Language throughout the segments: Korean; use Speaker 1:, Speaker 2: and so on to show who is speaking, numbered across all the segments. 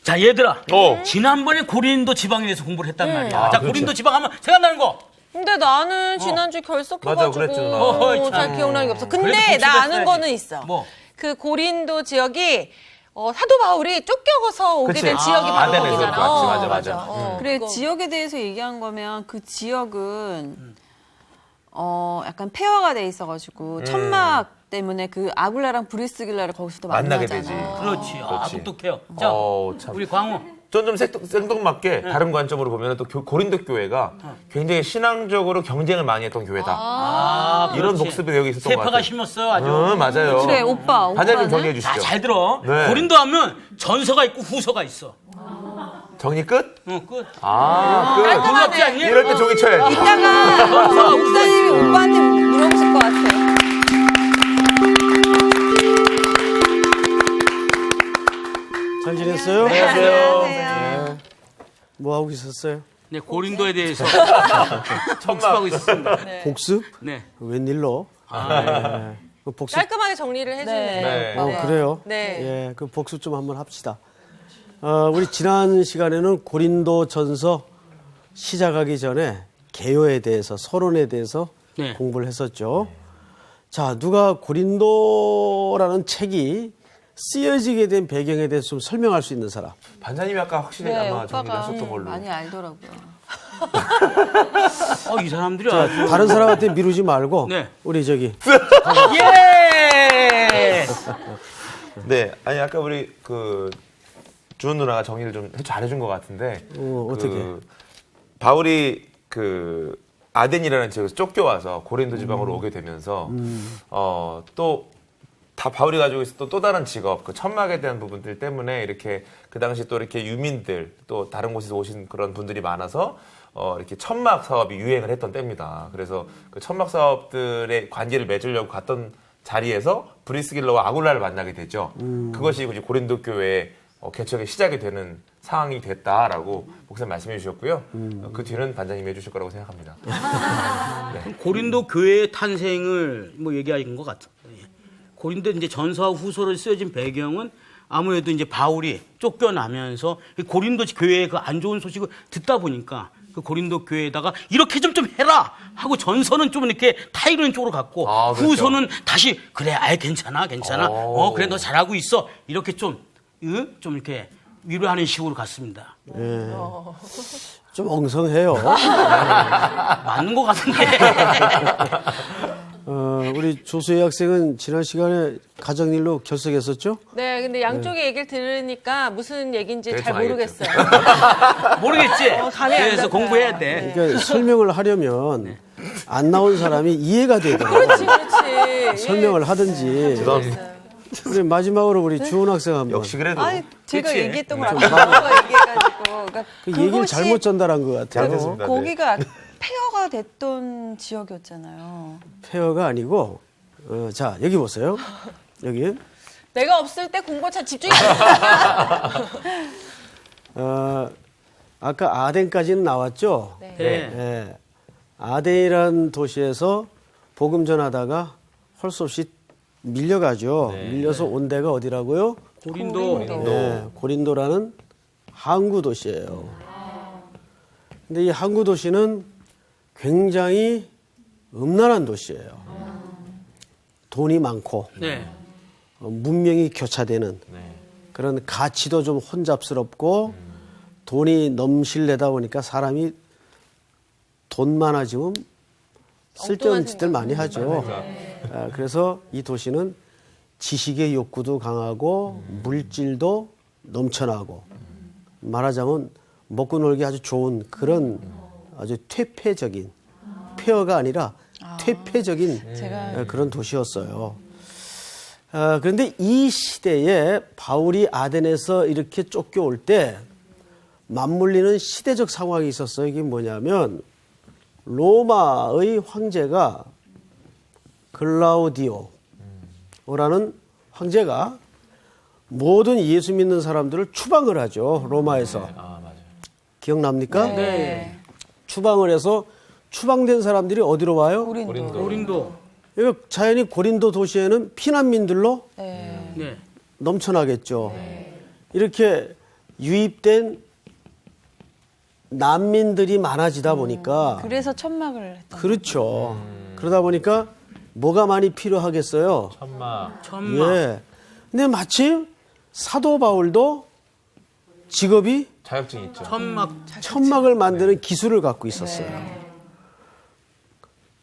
Speaker 1: 자, 얘들아. 지난번에 고린도 지방에 대해서 공부를 했단 말이야. 자,
Speaker 2: 그렇지.
Speaker 1: 고린도 지방 하면 생각나는 거.
Speaker 3: 근데 나는 지난주 결석해가지고
Speaker 2: 그랬죠, 누나.
Speaker 3: 잘 기억나는 게 없어.
Speaker 1: 그래도
Speaker 3: 근데
Speaker 1: 복습
Speaker 3: 나 아는
Speaker 1: 했어야지.
Speaker 3: 거는 있어.
Speaker 1: 뭐?
Speaker 3: 그 고린도 지역이 사도 바울이 쫓겨서 오게
Speaker 2: 그치.
Speaker 3: 된 지역이 바로
Speaker 2: 아덴에서
Speaker 3: 거기잖아.
Speaker 2: 맞지, 맞아.
Speaker 4: 그래
Speaker 3: 그거.
Speaker 4: 지역에 대해서 얘기한 거면 그 지역은 약간 폐허가 돼 있어가지고 천막 때문에 그 아굴라랑 브리스길라를 거기서도
Speaker 2: 만나게
Speaker 4: 만나잖아.
Speaker 2: 되지.
Speaker 1: 그렇지. 아,
Speaker 2: 그렇지.
Speaker 1: 똑똑해요. 자,
Speaker 2: 참.
Speaker 1: 우리 광우.
Speaker 2: 좀 생동맞게 다른 관점으로 보면 또 고린도 교회가 굉장히 신앙적으로 경쟁을 많이 했던 교회다. 이런
Speaker 1: 그렇지.
Speaker 2: 복습이 여기 있었던 것
Speaker 1: 세파가
Speaker 2: 같아요.
Speaker 1: 심었어, 아주.
Speaker 2: 맞아요.
Speaker 4: 그래 오빠
Speaker 2: 반장님
Speaker 4: 오빠는
Speaker 2: 정리해 주시죠.
Speaker 1: 자, 잘 들어.
Speaker 2: 네.
Speaker 1: 고린도 하면 전서가 있고 후서가 있어.
Speaker 2: 정리 끝?
Speaker 1: 끝.
Speaker 2: 끝.
Speaker 1: 놀랍지 않니?
Speaker 2: 이럴 때 종이 쳐야지.
Speaker 4: 이따가 목사님이 오빠한테 물어보실 것 같아.
Speaker 5: 잘 지냈어요?
Speaker 2: 안녕하세요.
Speaker 5: 뭐 하고 있었어요?
Speaker 1: 네, 고린도에 대해서 복습하고 있었습니다.
Speaker 5: 복습?
Speaker 1: 네.
Speaker 5: 웬일로? 네. 그 복습.
Speaker 3: 깔끔하게 정리를 해주네.
Speaker 2: 네.
Speaker 3: 오빠가.
Speaker 5: 그래요?
Speaker 3: 네.
Speaker 5: 예, 그 복습 좀 한번 합시다. 우리 지난 시간에는 고린도 전서 시작하기 전에 개요에 대해서, 서론에 대해서
Speaker 1: 네.
Speaker 5: 공부를 했었죠. 자, 누가 고린도라는 책이 쓰여지게 된 배경에 대해서 좀 설명할 수 있는 사람.
Speaker 2: 반장님이 아까 확실히
Speaker 4: 네,
Speaker 2: 아마 정리를
Speaker 4: 오빠가
Speaker 2: 했었던 걸로.
Speaker 4: 많이 알더라고요.
Speaker 1: 이 사람들이 아주.
Speaker 5: 다른 사람한테 미루지 말고
Speaker 1: 네.
Speaker 5: 우리 저기
Speaker 1: 예!
Speaker 2: 네, 아니 아까 우리 주은 누나가 정리를 좀 잘해준 것 같은데.
Speaker 5: 어떻게?
Speaker 2: 바울이 아덴이라는 지역에서 쫓겨와서 고린도 지방으로 오게 되면서 또 다 바울이 가지고 있었던 또 다른 직업, 그 천막에 대한 부분들 때문에 이렇게 그 당시 또 이렇게 유민들 또 다른 곳에서 오신 그런 분들이 많아서 이렇게 천막 사업이 유행을 했던 때입니다. 그래서 그 천막 사업들의 관계를 맺으려고 갔던 자리에서 브리스길라와 아굴라를 만나게 되죠. 그것이 이제 고린도 교회의 개척의 시작이 되는 상황이 됐다라고 목사님 말씀해 주셨고요. 그 뒤는 반장님이 해주실 거라고 생각합니다.
Speaker 1: 고린도 교회의 탄생을 뭐 얘기하신 것 같아요. 고린도 이제 전서와 후서를 쓰여진 배경은 아무래도 이제 바울이 쫓겨나면서 고린도 교회의 그 안 좋은 소식을 듣다 보니까 그 고린도 교회에다가 이렇게 좀 해라 하고 전서는 좀 이렇게 타이르는 쪽으로 갔고
Speaker 2: 그렇죠.
Speaker 1: 후서는 다시 그래, 괜찮아. 그래, 너 잘하고 있어. 이렇게 좀 이렇게 위로하는 식으로 갔습니다.
Speaker 5: 좀 엉성해요.
Speaker 1: 맞는 것 같은데.
Speaker 5: 우리 조수희 학생은 지난 시간에 가정일로 결석했었죠?
Speaker 3: 네, 근데 양쪽의 얘기를 들으니까 무슨 얘기인지 잘
Speaker 2: 대충
Speaker 3: 모르겠어요.
Speaker 1: 모르겠지?
Speaker 3: 감이 안
Speaker 1: 그래서
Speaker 3: 잡혀요.
Speaker 1: 공부해야 돼.
Speaker 5: 그러니까 설명을 하려면 안 나온 사람이 이해가 되더라고요.
Speaker 3: 그렇지.
Speaker 5: 설명을 하든지.
Speaker 2: 죄송합니다.
Speaker 5: 우리 마지막으로 우리 주은 학생 한번.
Speaker 2: 역시 그래도.
Speaker 4: 아니 제가
Speaker 2: 그치?
Speaker 4: 얘기했던 걸 아빠가 얘기해가지고 그러니까
Speaker 5: 그 얘기를 잘못 전달한 것 같아요.
Speaker 2: 잘못했습니다.
Speaker 4: 거기가 폐허가 됐던 지역이었잖아요.
Speaker 5: 폐허가 아니고, 자, 여기 보세요. 여기.
Speaker 3: 내가 없을 때 공부 잘 집중해서.
Speaker 5: 아까 아덴까지는 나왔죠?
Speaker 3: 네.
Speaker 1: 네.
Speaker 5: 예. 아덴이라는 도시에서 복음 전하다가 할 수 없이 밀려가죠. 밀려서 온 데가 어디라고요?
Speaker 1: 고린도.
Speaker 5: 예, 고린도라는 항구 도시예요. 근데 이 항구 도시는 굉장히 음란한 도시예요. 돈이 많고
Speaker 1: 네.
Speaker 5: 문명이 교차되는 그런 가치도 좀 혼잡스럽고 돈이 넘실내다 보니까 사람이 돈 많아지면 쓸데없는 짓들 많이 하죠. 그래서 이 도시는 지식의 욕구도 강하고 물질도 넘쳐나고 말하자면 먹고 놀기 아주 좋은 그런 아주 퇴폐적인, 폐허가 아니라 퇴폐적인 그런 도시였어요. 그런데 이 시대에 바울이 아덴에서 이렇게 쫓겨올 때 맞물리는 시대적 상황이 있었어요. 이게 뭐냐면 로마의 황제가 글라우디오라는 황제가 모든 예수 믿는 사람들을 추방을 하죠. 로마에서. 기억납니까?
Speaker 1: 네.
Speaker 5: 추방을 해서 추방된 사람들이 어디로 와요?
Speaker 1: 고린도.
Speaker 5: 그러니까 자연히 고린도 도시에는 피난민들로
Speaker 1: 네.
Speaker 5: 넘쳐나겠죠. 이렇게 유입된 난민들이 많아지다 보니까
Speaker 4: 그래서 천막을 했다.
Speaker 5: 그렇죠. 그러다 보니까 뭐가 많이 필요하겠어요?
Speaker 2: 천막.
Speaker 5: 예. 근데 마침 사도 바울도 직업이
Speaker 2: 자격증 있죠.
Speaker 5: 천막을 만드는 기술을 갖고 있었어요.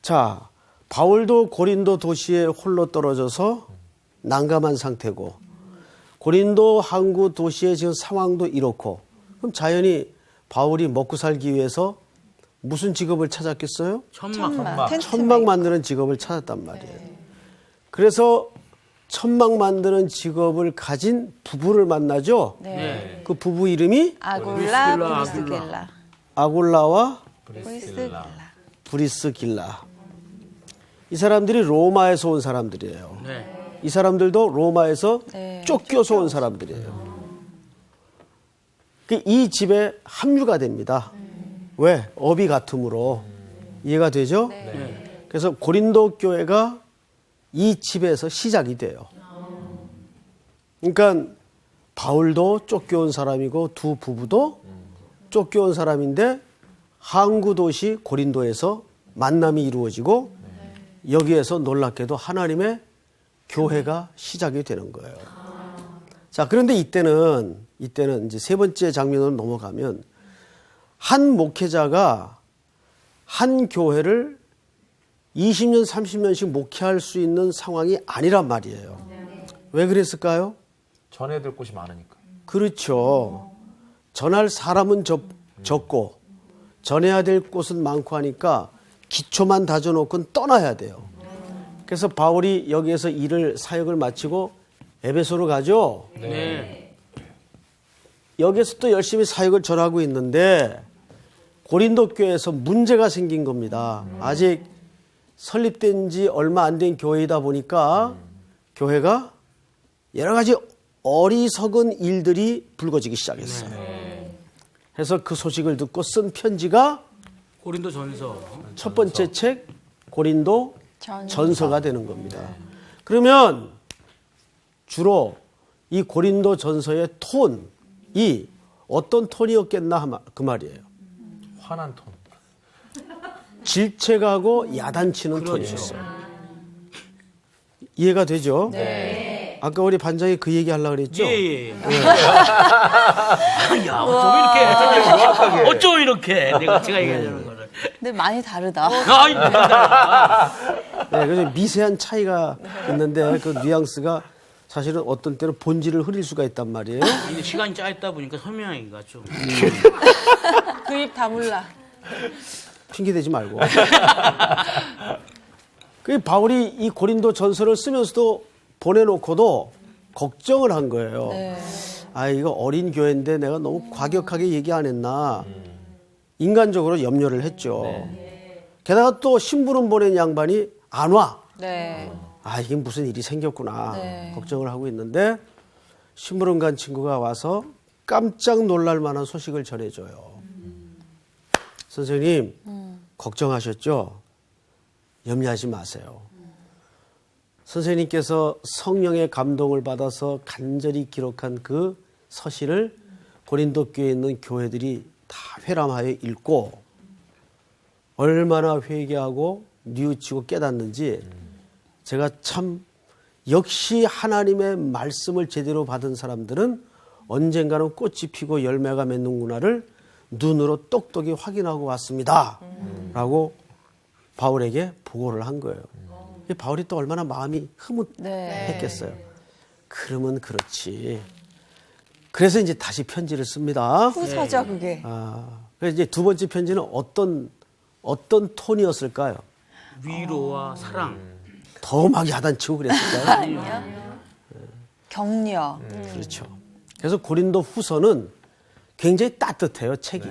Speaker 5: 자, 바울도 고린도 도시에 홀로 떨어져서 난감한 상태고 고린도 항구 도시의 지금 상황도 이렇고 그럼 자연히 바울이 먹고 살기 위해서 무슨 직업을 찾았겠어요?
Speaker 1: 천막.
Speaker 4: 텐트
Speaker 5: 천막 만드는 직업을 찾았단 말이에요. 그래서 천막 만드는 직업을 가진 부부를 만나죠.
Speaker 4: 네.
Speaker 5: 그 부부 이름이
Speaker 4: 아굴라,
Speaker 1: 브리스길라,
Speaker 4: 브리스길라.
Speaker 5: 아굴라와
Speaker 4: 브리스길라.
Speaker 5: 브리스길라. 이 사람들이 로마에서 온 사람들이에요.
Speaker 1: 네.
Speaker 5: 이 사람들도 로마에서
Speaker 4: 네,
Speaker 5: 쫓겨서 온 사람들이에요. 이 집에 합류가 됩니다. 왜? 업이 같으므로. 이해가 되죠?
Speaker 1: 네.
Speaker 5: 그래서 고린도 교회가 이 집에서 시작이 돼요. 그러니까 바울도 쫓겨온 사람이고 두 부부도 쫓겨온 사람인데 항구 도시 고린도에서 만남이 이루어지고 여기에서 놀랍게도 하나님의 교회가 시작이 되는 거예요. 자, 그런데 이때는 이제 세 번째 장면으로 넘어가면 한 목회자가 한 교회를 20년, 30년씩 목회할 수 있는 상황이 아니란 말이에요. 왜 그랬을까요?
Speaker 2: 전해들 곳이 많으니까.
Speaker 5: 그렇죠. 전할 사람은 적고 전해야 될 곳은 많고 하니까 기초만 다져놓고는 떠나야 돼요. 그래서 바울이 여기에서 사역을 마치고 에베소로 가죠.
Speaker 1: 네.
Speaker 5: 여기에서 또 열심히 사역을 전하고 있는데 고린도 교회에서 문제가 생긴 겁니다. 아직 설립된 지 얼마 안 된 교회이다 보니까 교회가 여러 가지 어리석은 일들이 불거지기 시작했어요. 그래서 그 소식을 듣고 쓴 편지가
Speaker 1: 고린도 전서.
Speaker 5: 첫 번째 책 고린도
Speaker 4: 전서.
Speaker 5: 전서가 되는 겁니다. 그러면 주로 이 고린도 전서의 톤이 어떤 톤이었겠나 그 말이에요.
Speaker 2: 화난 톤.
Speaker 5: 질책하고 야단치는 톤이었어요. 이해가 되죠? 네. 아까 우리 반장이 그 얘기 하려고 그랬죠?
Speaker 1: 예. 야, 어쩜 이렇게 제가 얘기하려는 거를.
Speaker 4: 근데 많이 다르다.
Speaker 1: 아이,
Speaker 5: 네, 그래서 미세한 차이가 있는데 그 뉘앙스가 사실은 어떤 때는 본질을 흐릴 수가 있단 말이에요.
Speaker 1: 근데 시간이 짧다 보니까 설명하기가 좀.
Speaker 3: 그 입 다물라.
Speaker 5: 핑계대지 말고. 그 바울이 이 고린도 전서를 쓰면서도 보내놓고도 걱정을 한 거예요.
Speaker 4: 네.
Speaker 5: 아, 이거 어린 교회인데 내가 너무 과격하게 얘기 안 했나. 인간적으로 염려를 했죠. 게다가 또 심부름 보낸 양반이 안 와.
Speaker 4: 네.
Speaker 5: 아, 이게 무슨 일이 생겼구나.
Speaker 4: 네.
Speaker 5: 걱정을 하고 있는데 심부름 간 친구가 와서 깜짝 놀랄 만한 소식을 전해줘요. 선생님, 걱정하셨죠? 염려하지 마세요. 선생님께서 성령의 감동을 받아서 간절히 기록한 그 서신을 고린도 교회에 있는 교회들이 다 회람하여 읽고 얼마나 회개하고 뉘우치고 깨닫는지 제가 참 역시 하나님의 말씀을 제대로 받은 사람들은 언젠가는 꽃이 피고 열매가 맺는구나를 눈으로 똑똑히 확인하고 왔습니다. 라고 바울에게 보고를 한 거예요. 바울이 또 얼마나 마음이 흐뭇했겠어요. 그러면 그렇지. 그래서 이제 다시 편지를 씁니다.
Speaker 4: 후서죠, 그게.
Speaker 5: 그래서 이제 두 번째 편지는 어떤 톤이었을까요?
Speaker 1: 위로와 사랑.
Speaker 5: 더 막 야단치고 그랬을까요?
Speaker 4: 격려.
Speaker 5: 그렇죠. 그래서 고린도 후서는 굉장히 따뜻해요, 책이.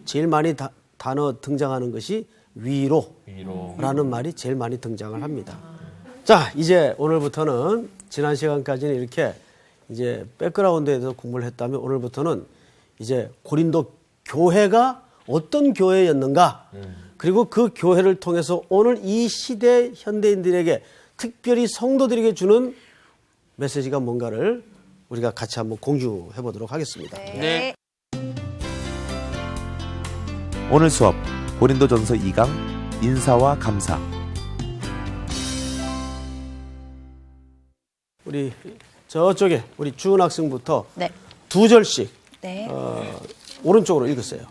Speaker 5: 제일 많이 단어 등장하는 것이 위로라는 말이 제일 많이 등장을 합니다. 자, 이제 오늘부터는 지난 시간까지는 이렇게 이제 백그라운드에 대해서 공부를 했다면 오늘부터는 이제 고린도 교회가 어떤 교회였는가 그리고 그 교회를 통해서 오늘 이 시대 현대인들에게 특별히 성도들에게 주는 메시지가 뭔가를 우리가 같이 한번 공유해 보도록 하겠습니다.
Speaker 1: 네.
Speaker 2: 오늘 수업 고린도전서 2강 인사와 감사.
Speaker 5: 우리 저쪽에 우리 주은 학생부터
Speaker 4: 네.
Speaker 5: 2절씩
Speaker 4: 네.
Speaker 5: 오른쪽으로 읽으세요.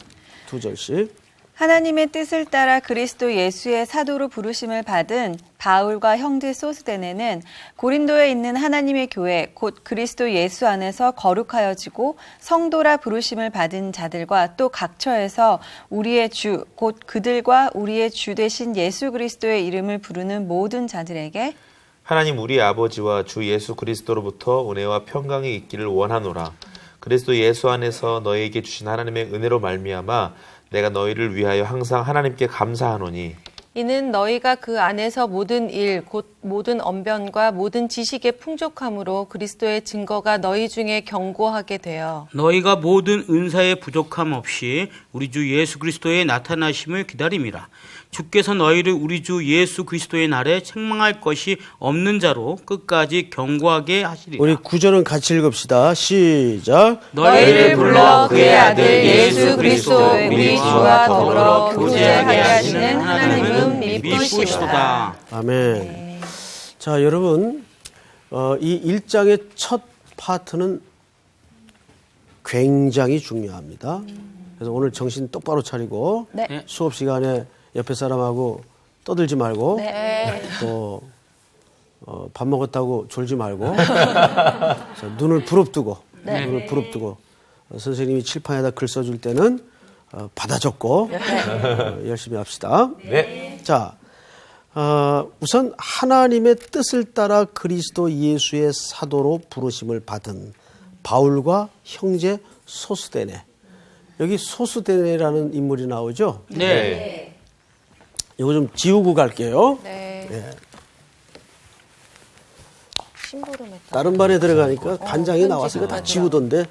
Speaker 5: 2절씩.
Speaker 4: 하나님의 뜻을 따라 그리스도 예수의 사도로 부르심을 받은 바울과 형제 소스데네는 고린도에 있는 하나님의 교회 곧 그리스도 예수 안에서 거룩하여지고 성도라 부르심을 받은 자들과 또 각처에서 우리의 주 곧 그들과 우리의 주 되신 예수 그리스도의 이름을 부르는 모든 자들에게
Speaker 2: 하나님 우리 아버지와 주 예수 그리스도로부터 은혜와 평강이 있기를 원하노라. 그리스도 예수 안에서 너희에게 주신 하나님의 은혜로 말미암아 내가 너희를 위하여 항상 하나님께 감사하노니
Speaker 3: 이는 너희가 그 안에서 모든 일, 곧 모든 언변과 모든 지식의 풍족함으로 그리스도의 증거가 너희 중에 견고하게 되어
Speaker 1: 너희가 모든 은사의 부족함 없이 우리 주 예수 그리스도의 나타나심을 기다림이라. 주께서 너희를 우리 주 예수 그리스도의 날에 책망할 것이 없는 자로 끝까지 견고하게 하시리라.
Speaker 5: 우리 9절은 같이 읽읍시다. 시작.
Speaker 3: 너희를 불러 그의 아들 예수 그리스도 우리 주와 더불어 교제하게 하시는 하나님은 미쁘시도다.
Speaker 5: 아멘. 자, 여러분, 이 1장의 첫 파트는 굉장히 중요합니다. 그래서 오늘 정신 똑바로 차리고
Speaker 4: 네.
Speaker 5: 수업 시간에 옆에 사람하고 떠들지 말고
Speaker 4: 네.
Speaker 5: 또 밥 먹었다고 졸지 말고 자, 눈을 부릅뜨고 눈을 부릅뜨고 선생님이 칠판에다 글 써줄 때는 받아 적고 열심히 합시다.
Speaker 2: 네.
Speaker 5: 자, 우선 하나님의 뜻을 따라 그리스도 예수의 사도로 부르심을 받은 바울과 형제 소스데네. 여기 소스데네라는 인물이 나오죠?
Speaker 1: 네.
Speaker 5: 이거 좀 지우고 갈게요.
Speaker 3: 네.
Speaker 5: 예.
Speaker 3: 심부름했다.
Speaker 5: 다른 반에 들어가니까 반장이 나와서 이거 다 지우던데.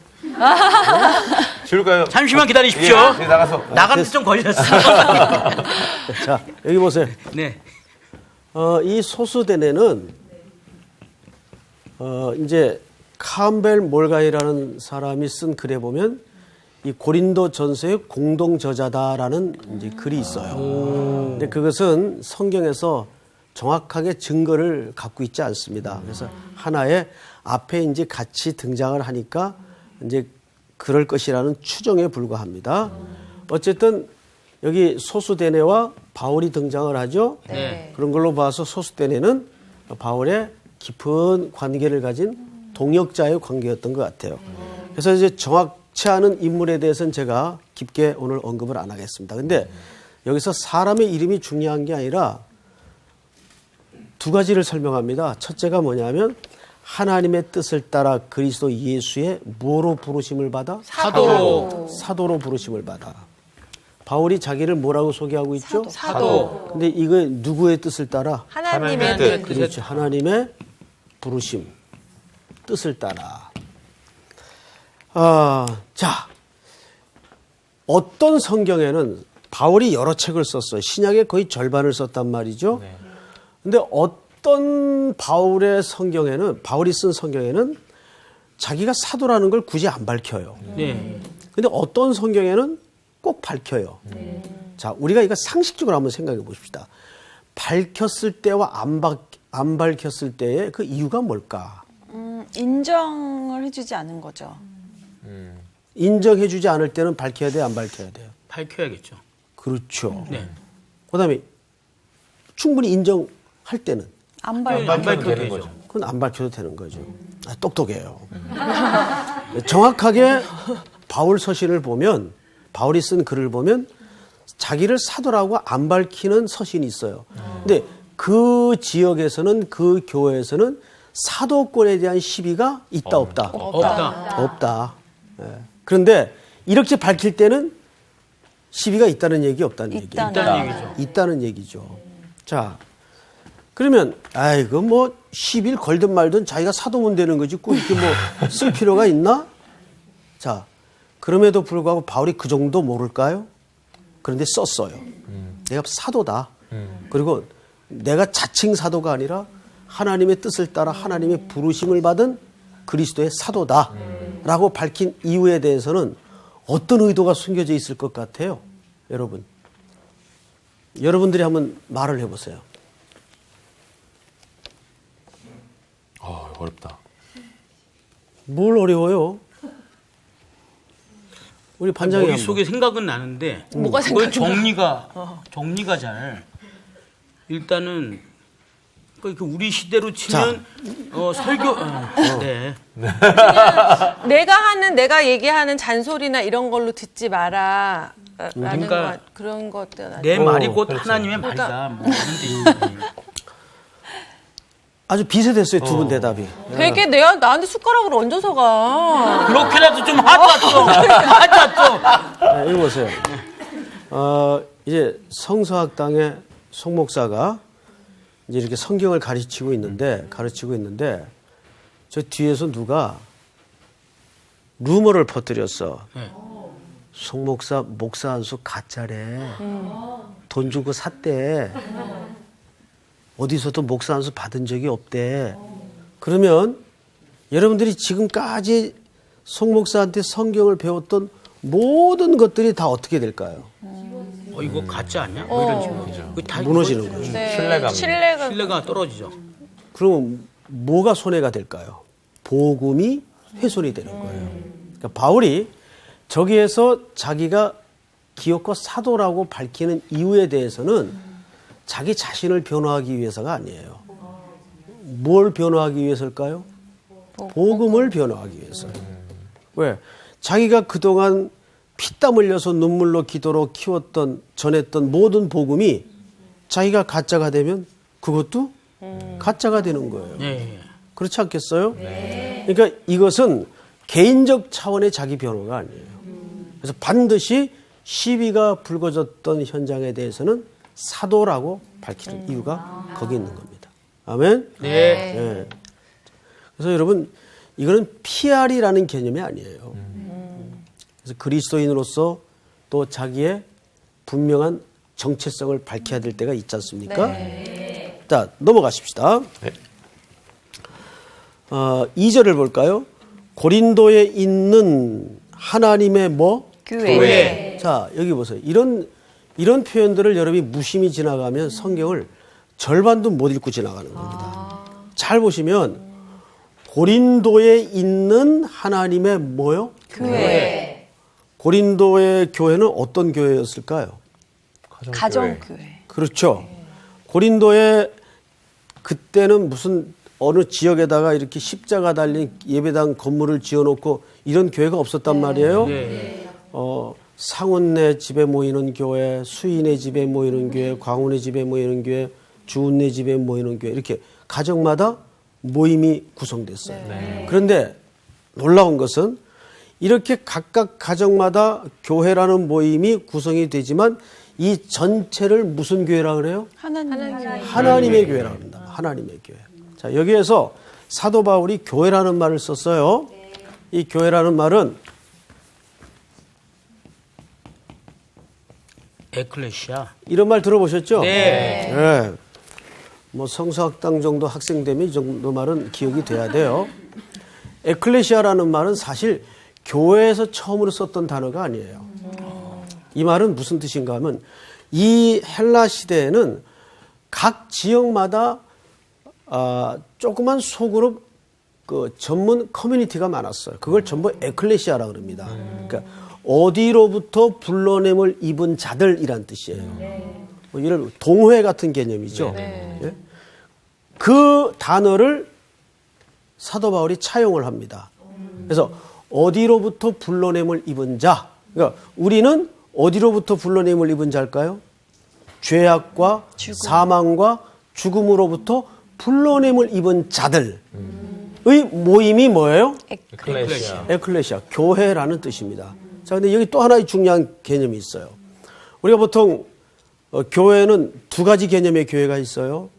Speaker 2: 지울까요?
Speaker 1: 잠시만 기다리십시오.
Speaker 2: 예, 나가서.
Speaker 1: 나가는데 좀 걸렸어.
Speaker 5: 자, 여기 보세요.
Speaker 1: 네.
Speaker 5: 이 소스데네는 이제 캄벨 몰가이라는 사람이 쓴 글에 보면 이 고린도 전서의 공동 저자다라는 이제 글이 있어요. 근데 그것은 성경에서 정확하게 증거를 갖고 있지 않습니다. 그래서 하나의 앞에 이제 같이 등장을 하니까 이제 그럴 것이라는 추정에 불과합니다. 어쨌든 여기 소스데네와 바울이 등장을 하죠.
Speaker 3: 네.
Speaker 5: 그런 걸로 봐서 소스데네는 바울의 깊은 관계를 가진 동역자의 관계였던 것 같아요. 그래서 이제 정확치 않은 인물에 대해서는 제가 깊게 오늘 언급을 안 하겠습니다. 근데 여기서 사람의 이름이 중요한 게 아니라 두 가지를 설명합니다. 첫째가 뭐냐면 하나님의 뜻을 따라 그리스도 예수의 뭐로 부르심을 받아? 사도로 부르심을 받아. 바울이 자기를 뭐라고 소개하고 있죠?
Speaker 1: 사도.
Speaker 5: 근데 이거 누구의 뜻을 따라?
Speaker 3: 하나님의
Speaker 2: 뜻.
Speaker 3: 뜻.
Speaker 5: 그렇죠. 하나님의 부르심, 뜻을 따라. 자, 어떤 성경에는 바울이 여러 책을 썼어요. 신약의 거의 절반을 썼단 말이죠. 근데 어떤 바울의 성경에는, 바울이 쓴 성경에는 자기가 사도라는 걸 굳이 안 밝혀요.
Speaker 1: 네.
Speaker 5: 근데 어떤 성경에는 꼭 밝혀요. 자, 우리가 이거 상식적으로 한번 생각해 보십시다. 밝혔을 때와 안 밝혔을 때의 그 이유가 뭘까?
Speaker 4: 인정을 해주지 않은 거죠.
Speaker 5: 인정해 주지 않을 때는 밝혀야 돼요, 안 밝혀야 돼요?
Speaker 1: 밝혀야겠죠.
Speaker 5: 그렇죠.
Speaker 1: 네.
Speaker 5: 그다음에 충분히 인정할 때는
Speaker 4: 안
Speaker 1: 안
Speaker 4: 밝혀.
Speaker 1: 밝혀도 되죠.
Speaker 5: 그건 안 밝혀도 되는 거죠. 똑똑해요. 정확하게 바울 서신을 보면, 바울이 쓴 글을 보면 자기를 사도라고 안 밝히는 서신이 있어요. 근데 그 지역에서는, 그 교회에서는 사도권에 대한 시비가 있다, 없다?
Speaker 1: 없다.
Speaker 5: 없다. 예. 그런데 이렇게 밝힐 때는 시비가 있다는 얘기, 없다는 얘기?
Speaker 3: 있다는
Speaker 1: 얘기죠.
Speaker 5: 있다는 얘기죠. 자, 그러면 아이고 뭐 시비를 걸든 말든 자기가 사도면 되는 거지 꼭 이렇게 뭐 쓸 필요가 있나? 자, 그럼에도 불구하고 바울이 그 정도 모를까요? 그런데 썼어요. 내가 사도다. 그리고 내가 자칭 사도가 아니라 하나님의 뜻을 따라 하나님의 부르심을 받은 그리스도의 사도다라고 밝힌 이유에 대해서는 어떤 의도가 숨겨져 있을 것 같아요? 여러분. 여러분들이 한번 말을 해보세요.
Speaker 2: 어렵다.
Speaker 5: 뭘 어려워요? 우리 반장이
Speaker 1: 머릿속에 생각은 나는데
Speaker 3: 뭐가
Speaker 1: 그걸
Speaker 3: 생각이
Speaker 1: 정리가 잘 일단은 그 우리 시대로 치면 설교 네.
Speaker 3: 내가 얘기하는 잔소리나 이런 걸로 듣지 마라. 라는
Speaker 1: 그러니까
Speaker 3: 그런 것들.
Speaker 1: 내 말이 곧
Speaker 2: 그렇죠.
Speaker 1: 하나님의
Speaker 3: 그러니까
Speaker 1: 말이다. 뭐 이런 뜻이지.
Speaker 5: 아주 비슷했어요. 두 분 대답이.
Speaker 3: 되게 나한테 숟가락으로 얹어서 가.
Speaker 1: 그렇게라도 좀 하자 좀. 하자 좀.
Speaker 5: 네, 읽어보세요. 이제 성서학당의 송 목사가 이제 이렇게 성경을 가르치고 있는데 저 뒤에서 누가 루머를 퍼뜨렸어.
Speaker 1: 네.
Speaker 5: 송 목사 한 수 가짜래. 돈 주고 샀대. 어디서도 목사 한 수 받은 적이 없대. 그러면 여러분들이 지금까지 송 목사한테 성경을 배웠던 모든 것들이 다 어떻게 될까요?
Speaker 1: 이거 가짜 아니야? 뭐 이런 식으로. 그거 다
Speaker 5: 무너지는 거죠.
Speaker 3: 네.
Speaker 1: 신뢰가 떨어지죠.
Speaker 5: 그럼 뭐가 손해가 될까요? 복음이 훼손이 되는 거예요. 그러니까 바울이 저기에서 자기가 기업과 사도라고 밝히는 이유에 대해서는 자기 자신을 변호하기 위해서가 아니에요. 뭘 변호하기 위해서일까요? 복음을 변호하기 위해서. 왜? 자기가 그동안 피땀 흘려서 눈물로 기도로 전했던 모든 복음이 자기가 가짜가 되면 그것도 가짜가 되는 거예요.
Speaker 1: 네.
Speaker 5: 그렇지 않겠어요? 그러니까 이것은 개인적 차원의 자기 변호가 아니에요. 그래서 반드시 시비가 불거졌던 현장에 대해서는 사도라고 밝히는 이유가 거기 있는 겁니다. 아멘?
Speaker 1: 네.
Speaker 5: 네. 그래서 여러분, 이거는 PR이라는 개념이 아니에요. 그래서 그리스도인으로서 또 자기의 분명한 정체성을 밝혀야 될 때가 있지 않습니까?
Speaker 3: 네.
Speaker 5: 자, 넘어가십시다.
Speaker 2: 네.
Speaker 5: 2절을 볼까요? 고린도에 있는 하나님의 뭐?
Speaker 4: 교회.
Speaker 5: 자, 여기 보세요. 이런 표현들을 여러분이 무심히 지나가면 성경을 절반도 못 읽고 지나가는 겁니다. 잘 보시면 고린도에 있는 하나님의 뭐요?
Speaker 4: 교회.
Speaker 5: 고린도의 교회는 어떤 교회였을까요?
Speaker 4: 가정교회.
Speaker 5: 그렇죠. 고린도에 그때는 무슨 어느 지역에다가 이렇게 십자가 달린 예배당 건물을 지어놓고 이런 교회가 없었단 말이에요. 상훈네 집에 모이는 교회, 수인의 집에 모이는 교회, 광훈의 집에 모이는 교회, 주은네 집에 모이는 교회 이렇게 가정마다 모임이 구성됐어요. 그런데 놀라운 것은 이렇게 각각 가정마다 교회라는 모임이 구성이 되지만 이 전체를 무슨 교회라 그래요? 하나님의 교회라 합니다. 하나님의 교회. 자, 여기에서 사도 바울이 교회라는 말을 썼어요. 이 교회라는 말은
Speaker 1: 에클레시아.
Speaker 5: 이런 말 들어보셨죠?
Speaker 1: 네.
Speaker 5: 네. 뭐 성서학당 정도 학생 되면 이 정도 말은 기억이 돼야 돼요. 에클레시아라는 말은 사실 교회에서 처음으로 썼던 단어가 아니에요. 이 말은 무슨 뜻인가 하면 이 헬라 시대에는 각 지역마다 조그만 소그룹 그 전문 커뮤니티가 많았어요. 그걸 전부 에클레시아라고 그럽니다. 그러니까 어디로부터 불러냄을 입은 자들이란 뜻이에요. 뭐 이런 동회 같은 개념이죠. 예? 그 단어를 사도 바울이 차용을 합니다. 그래서 어디로부터 불러냄을 입은 자. 그러니까 우리는 어디로부터 불러냄을 입은 자일까요? 죄악과 사망과 죽음으로부터 불러냄을 입은 자들의 모임이 뭐예요? 에클레시아, 교회라는 뜻입니다. 자, 근데 여기 또 하나의 중요한 개념이 있어요. 우리가 보통 교회는 두 가지 개념의 교회가 있어요.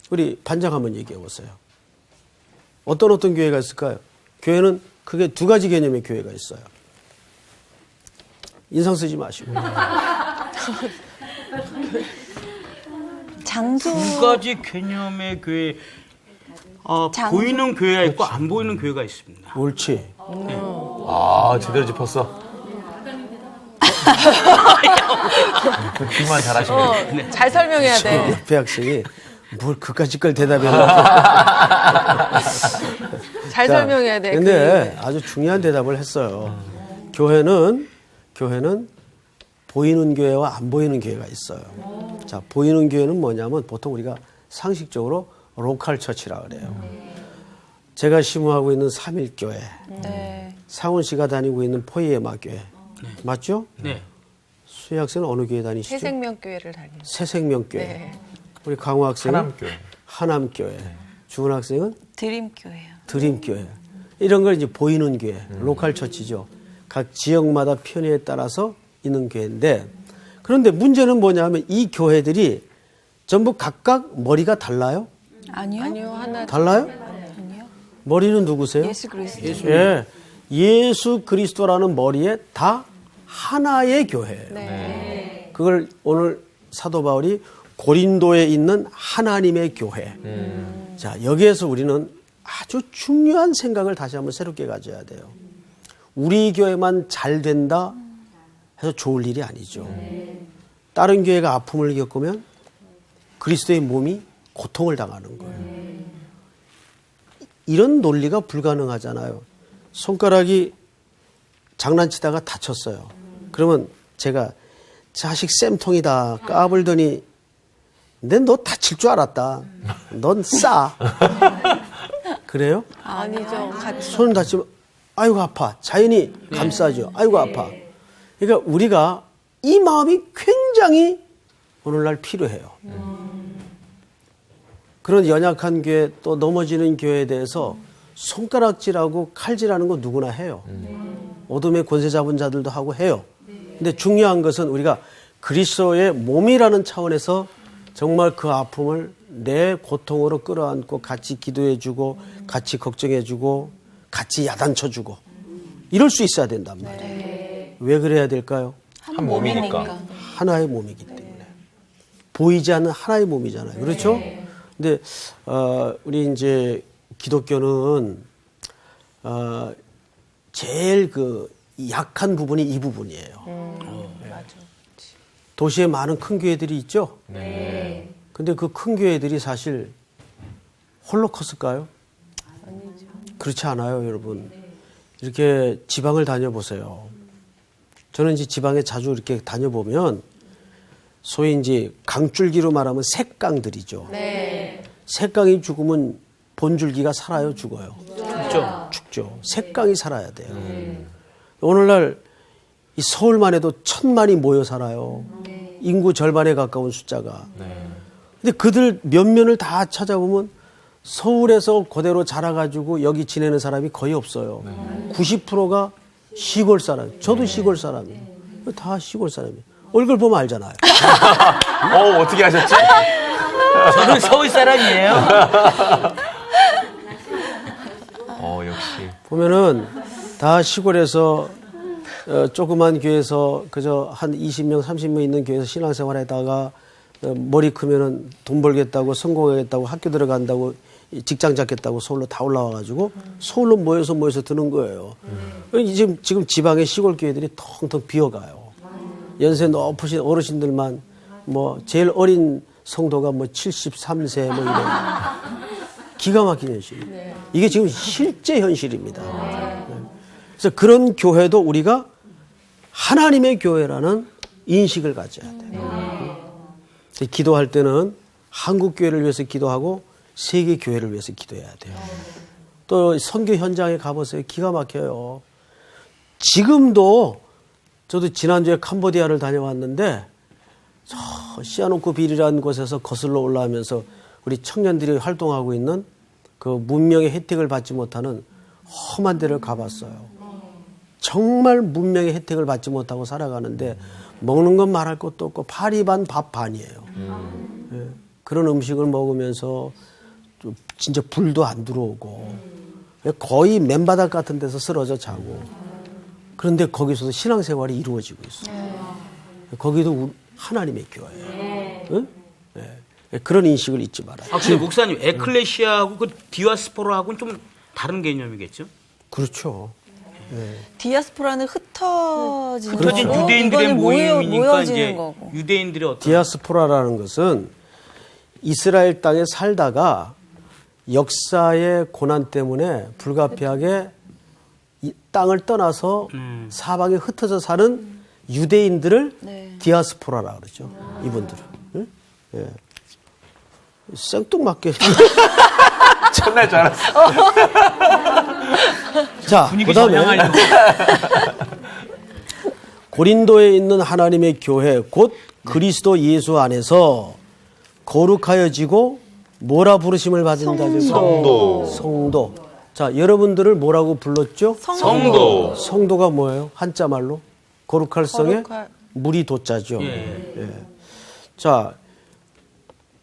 Speaker 5: 우리 반장 한번 얘기해 보세요. 어떤 교회가 있을까요? 교회는 크게 두 가지 개념의 교회가 있어요. 인상 쓰지 마시고.
Speaker 4: 장소.
Speaker 1: 두 가지 개념의 교회. 보이는 교회가 있고 안 보이는 교회가 있습니다.
Speaker 5: 옳지.
Speaker 2: 아, 제대로 짚었어. 귀만 잘하시네.
Speaker 3: 잘 설명해야 돼.
Speaker 5: 옆에 학생이 뭘 그까짓 걸 대답해놓고.
Speaker 3: 잘 설명해야 돼.
Speaker 5: 근데 아주 중요한 대답을 했어요. 교회는 보이는 교회와 안 보이는 교회가 있어요. 자, 보이는 교회는 뭐냐면 보통 우리가 상식적으로 로컬 처치라 그래요. 제가 심호하고 있는 삼일교회,
Speaker 3: 네.
Speaker 5: 상훈 씨가 다니고 있는 포이에마 교회, 맞죠?
Speaker 1: 네.
Speaker 5: 수희 학생은 어느 교회 다니시죠?
Speaker 3: 새생명교회를 다니는.
Speaker 5: 새생명교회.
Speaker 3: 네.
Speaker 5: 우리 강호 학생은
Speaker 2: 하남교회.
Speaker 5: 하남교회. 주은 학생은
Speaker 4: 드림교회요.
Speaker 5: 드림교회. 이런 걸 이제 보이는 교회, 로컬 처치죠. 각 지역마다 편의에 따라서 있는 교회인데, 그런데 문제는 뭐냐면 이 교회들이 전부 각각 머리가 달라요?
Speaker 4: 아니요.
Speaker 3: 아니요, 하나.
Speaker 5: 달라요?
Speaker 4: 아니요.
Speaker 5: 머리는 누구세요?
Speaker 4: 예수 그리스도.
Speaker 5: 예. 예수 그리스도라는 머리에 다 하나의 교회예요.
Speaker 3: 네.
Speaker 5: 그걸 오늘 사도 바울이 고린도에 있는 하나님의 교회. 자, 여기에서 우리는 아주 중요한 생각을 다시 한번 새롭게 가져야 돼요. 우리 교회만 잘 된다 해서 좋을 일이 아니죠. 다른 교회가 아픔을 겪으면 그리스도의 몸이 고통을 당하는 거예요. 이런 논리가 불가능하잖아요. 손가락이 장난치다가 다쳤어요. 그러면 제가 자식 쌤통이다 까불더니 근데 너 다칠 줄 알았다. 넌 싸. 그래요?
Speaker 3: 아니죠. 같이.
Speaker 5: 손 다치면 아이고 아파. 자연히 감싸죠. 아이고 아파. 그러니까 우리가 이 마음이 굉장히 오늘날 필요해요. 그런 연약한 교회 또 넘어지는 교회에 대해서 손가락질하고 칼질하는 거 누구나 해요. 어둠의 권세 잡은 자들도 하고 해요. 근데 중요한 것은 우리가 그리스도의 몸이라는 차원에서 정말 그 아픔을 내 고통으로 끌어안고 같이 기도해주고 같이 걱정해주고 같이 야단쳐주고 이럴 수 있어야 된단 말이에요. 왜 그래야 될까요?
Speaker 2: 한 몸이니까.
Speaker 5: 하나의 몸이기 때문에. 보이지 않는 하나의 몸이잖아요. 그렇죠? 근데 우리 이제 기독교는 제일 그 약한 부분이 이 부분이에요. 도시에 많은 큰 교회들이 있죠.
Speaker 2: 네.
Speaker 5: 근데 그 큰 교회들이 사실 홀로 컸을까요? 그렇지 않아요, 여러분. 이렇게 지방을 다녀보세요. 저는 이제 지방에 자주 이렇게 다녀보면 소위 이제 강줄기로 말하면 색강들이죠.
Speaker 3: 네.
Speaker 5: 색강이 죽으면 본줄기가 살아요, 죽어요?
Speaker 1: 그렇죠.
Speaker 5: 죽죠. 색강이 살아야 돼요. 오늘날 이 서울만 해도 1,000만이 모여 살아요. 인구 절반에 가까운 숫자가. 근데 그들 몇몇을 다 찾아보면 서울에서 그대로 자라가지고 여기 지내는 사람이 거의 없어요. 90%가 시골 사람. 저도 시골 사람이에요. 다 시골 사람이에요. 얼굴 보면 알잖아요.
Speaker 2: 어떻게 하셨지?
Speaker 1: 저는 서울 사람이에요.
Speaker 2: 역시.
Speaker 5: 보면은 다 시골에서 조그만 교회에서 그저 한 20명, 30명 있는 교회에서 신앙생활하다가 머리 크면은 돈 벌겠다고 성공하겠다고 학교 들어간다고 직장 잡겠다고 서울로 다 올라와가지고 서울로 모여서 드는 거예요. 지금 지방의 시골 교회들이 텅텅 비어가요. 연세 높으신 어르신들만 뭐 제일 어린 성도가 뭐 73세 뭐 이런 기가 막힌 현실. 이게 지금 실제 현실입니다. 그래서 그런 교회도 우리가 하나님의 교회라는 인식을 가져야 돼요. 기도할 때는 한국 교회를 위해서 기도하고 세계 교회를 위해서 기도해야 돼요. 또 선교 현장에 가보세요. 기가 막혀요. 지금도 저도 지난주에 캄보디아를 다녀왔는데 저 시아노크 빌이라는 곳에서 거슬러 올라오면서 우리 청년들이 활동하고 있는 그 문명의 혜택을 받지 못하는 험한 데를 가봤어요. 정말 문명의 혜택을 받지 못하고 살아가는데 먹는 건 말할 것도 없고 파리 반 밥 반이에요. 예, 그런 음식을 먹으면서 좀 진짜 불도 안 들어오고 거의 맨바닥 같은 데서 쓰러져 자고 그런데 거기서도 신앙생활이 이루어지고 있어요. 거기도 하나님의 교회예요. 응? 네. 그런 인식을 잊지 말아요.
Speaker 1: 아, 근데 목사님, 에클레시아하고 그 디아스포라하고는 좀 다른 개념이겠죠?
Speaker 5: 그렇죠.
Speaker 4: 디아스포라는 흩어지는
Speaker 1: 흩어진
Speaker 4: 거고,
Speaker 1: 유대인들의
Speaker 4: 이거는
Speaker 1: 모임이니까
Speaker 4: 모여지는
Speaker 1: 이제
Speaker 4: 거고.
Speaker 1: 유대인들의 어떤
Speaker 5: 디아스포라라는 것은 이스라엘 땅에 살다가 역사의 고난 때문에 불가피하게 이 땅을 떠나서 사방에 흩어져 사는 유대인들을
Speaker 4: 네.
Speaker 5: 디아스포라라 그러죠. 이분들을. 응? 예. 생뚱맞게.
Speaker 2: 첫날 줄 알았어.
Speaker 5: 자,
Speaker 1: 분위기
Speaker 5: 그다음에
Speaker 1: 전향하려고.
Speaker 5: 고린도에 있는 하나님의 교회 곧 그리스도 예수 안에서 거룩하여지고 뭐라 부르심을 받은 자들? 성도. 자, 여러분들을 뭐라고 불렀죠?
Speaker 2: 성도.
Speaker 5: 성도가 뭐예요? 한자 말로 거룩할 성에
Speaker 3: 거룩할-
Speaker 5: 물이 도자죠.
Speaker 1: 예.
Speaker 5: 예. 자,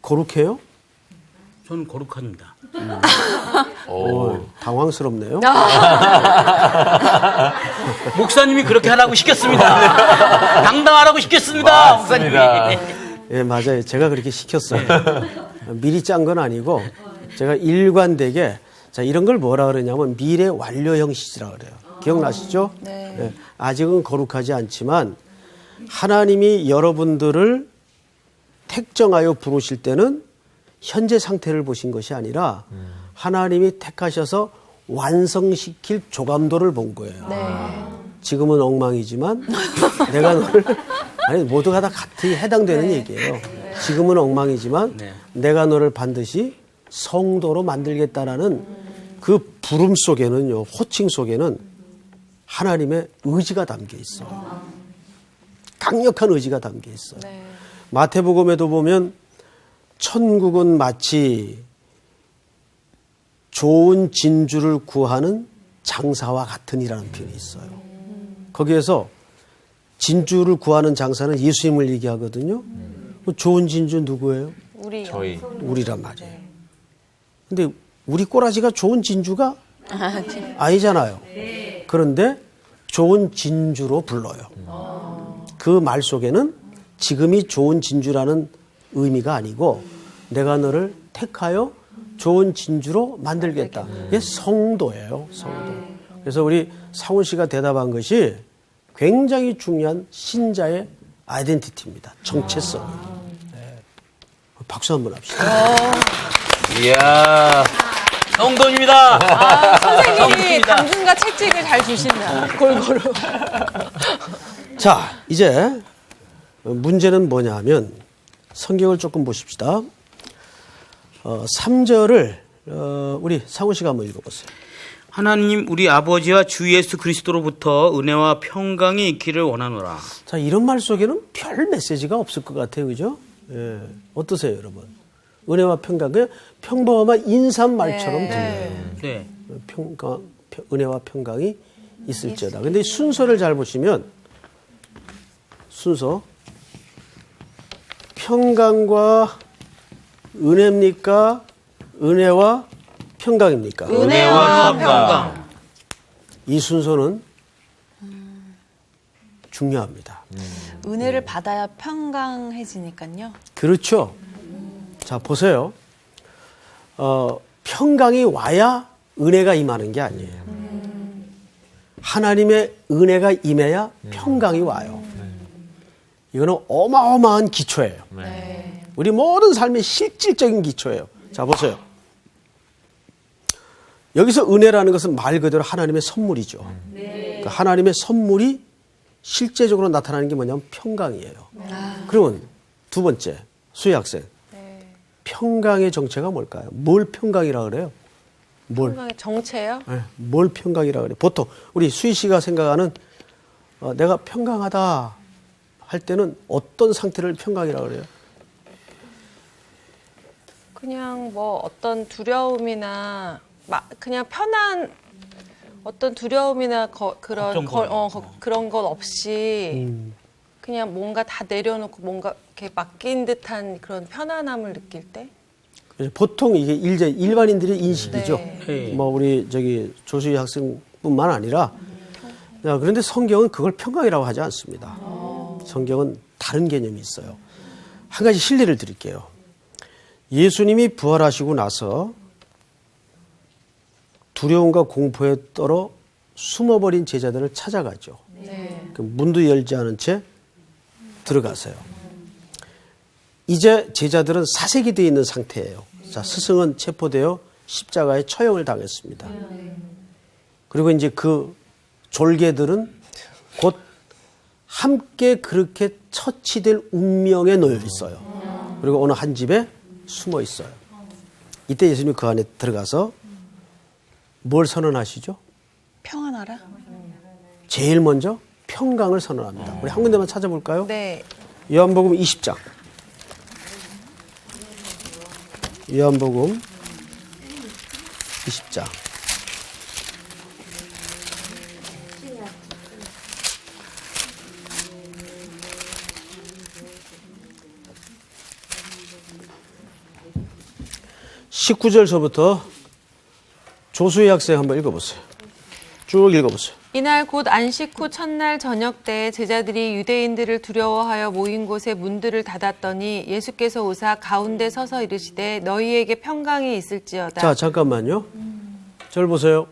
Speaker 5: 거룩해요?
Speaker 1: 저는 거룩합니다.
Speaker 5: 당황스럽네요.
Speaker 1: 목사님이 그렇게 하라고 시켰습니다. 당당하라고 시켰습니다.
Speaker 2: 맞습니다.
Speaker 1: 목사님이.
Speaker 5: 예, 맞아요. 제가 그렇게 시켰어요. 미리 짠 건 아니고 제가 일관되게 자, 이런 걸 뭐라 그러냐면 미래 완료 형식이라 그래요. 기억나시죠?
Speaker 4: 네.
Speaker 5: 예, 아직은 거룩하지 않지만 하나님이 여러분들을 택정하여 부르실 때는 현재 상태를 보신 것이 아니라 하나님이 택하셔서 완성시킬 조감도를 본 거예요. 지금은 엉망이지만 내가 너를 아니 모두가 다 같이 해당되는 얘기예요. 지금은 엉망이지만
Speaker 1: 네.
Speaker 5: 내가 너를 반드시 성도로 만들겠다라는 그 부름 속에는요, 호칭 속에는 하나님의 의지가 담겨 있어요. 강력한 의지가 담겨 있어요. 마태복음에도 보면 천국은 마치 좋은 진주를 구하는 장사와 같으니라는 표현이 있어요. 거기에서 진주를 구하는 장사는 예수님을 얘기하거든요. 좋은 진주 누구예요?
Speaker 3: 우리
Speaker 2: 저희.
Speaker 5: 우리란 말이에요. 근데 우리 꼬라지가 좋은 진주가 아니잖아요. 그런데 좋은 진주로 불러요. 그 말 속에는 지금이 좋은 진주라는 의미가 아니고 내가 너를 택하여 좋은 진주로 만들겠다. 이게 성도예요. 성도. 그래서 우리 상훈 씨가 대답한 것이 굉장히 중요한 신자의 아이덴티티입니다. 정체성. 네. 박수 한번 합시다.
Speaker 2: 이야.
Speaker 1: 성도입니다.
Speaker 3: 선생님이
Speaker 1: 성도입니다.
Speaker 3: 당분과 채찍을 잘 주신다. 골고루.
Speaker 5: 자, 이제 문제는 뭐냐 하면 성경을 조금 보십시다. 3절을 우리 상훈 씨가 한번 읽어보세요.
Speaker 1: 하나님 우리 아버지와 주 예수 그리스도로부터 은혜와 평강이 있기를 원하노라.
Speaker 5: 자, 이런 말 속에는 별 메시지가 없을 것 같아요. 그죠? 예. 어떠세요, 여러분? 은혜와 평강, 그냥 평범한 인사말처럼 들려요.
Speaker 1: 네.
Speaker 5: 은혜와 평강이 있을지어다. 근데 이 순서를 잘 보시면 순서 평강과 은혜입니까? 은혜와 평강입니까?
Speaker 1: 은혜와 평강.
Speaker 5: 이 순서는 중요합니다.
Speaker 4: 은혜를 받아야 평강해지니까요.
Speaker 5: 그렇죠. 자, 보세요. 평강이 와야 은혜가 임하는 게 아니에요. 하나님의 은혜가 임해야 평강이 와요. 이거는 어마어마한 기초예요. 우리 모든 삶의 실질적인 기초예요. 자, 보세요. 여기서 은혜라는 것은 말 그대로 하나님의 선물이죠. 그러니까 하나님의 선물이 실제적으로 나타나는 게 뭐냐면 평강이에요. 그러면 두 번째, 수희 학생. 평강의 정체가 뭘까요? 뭘 평강이라 그래요? 뭘?
Speaker 3: 평강의 정체요?
Speaker 5: 네, 뭘 평강이라 그래요? 보통 우리 수희 씨가 생각하는 내가 평강하다 할 때는 어떤 상태를 평강이라 그래요?
Speaker 3: 그냥 뭐 어떤 두려움이나 그냥 편한 어떤 두려움이나 그런 그런 것 없이 그냥 뭔가 다 내려놓고 뭔가 이렇게 맡긴 듯한 그런 편안함을 느낄 때.
Speaker 5: 보통 이게 일반인들의 인식이죠.
Speaker 1: 네.
Speaker 5: 뭐 우리 조수희 학생뿐만 아니라 그런데 성경은 그걸 평강이라고 하지 않습니다. 성경은 다른 개념이 있어요. 한 가지 실례를 드릴게요. 예수님이 부활하시고 나서 두려움과 공포에 떨어 숨어버린 제자들을 찾아가죠. 그 문도 열지 않은 채 들어가세요. 이제 제자들은 사색이 되어 있는 상태예요. 자, 스승은 체포되어 십자가에 처형을 당했습니다. 그리고 이제 그 졸개들은 곧 함께 그렇게 처치될 운명에 놓여 있어요. 그리고 어느 한 집에 숨어 있어요. 이때 예수님이 그 안에 들어가서 뭘 선언하시죠?
Speaker 4: 평안하라.
Speaker 5: 제일 먼저 평강을 선언합니다. 우리 한 군데만 찾아볼까요?
Speaker 3: 네.
Speaker 5: 요한복음 20장. 요한복음 20장. (19절서부터) 조수의 학생 한번 읽어보세요. 쭉 읽어보세요.
Speaker 3: 이날 곧 안식 후 첫날 저녁 때 제자들이 유대인들을 두려워하여 모인 곳에 문들을 닫았더니 예수께서 오사 가운데 서서 이르시되 너희에게 평강이 있을지어다.
Speaker 5: 자, 잠깐만요. 절 보세요.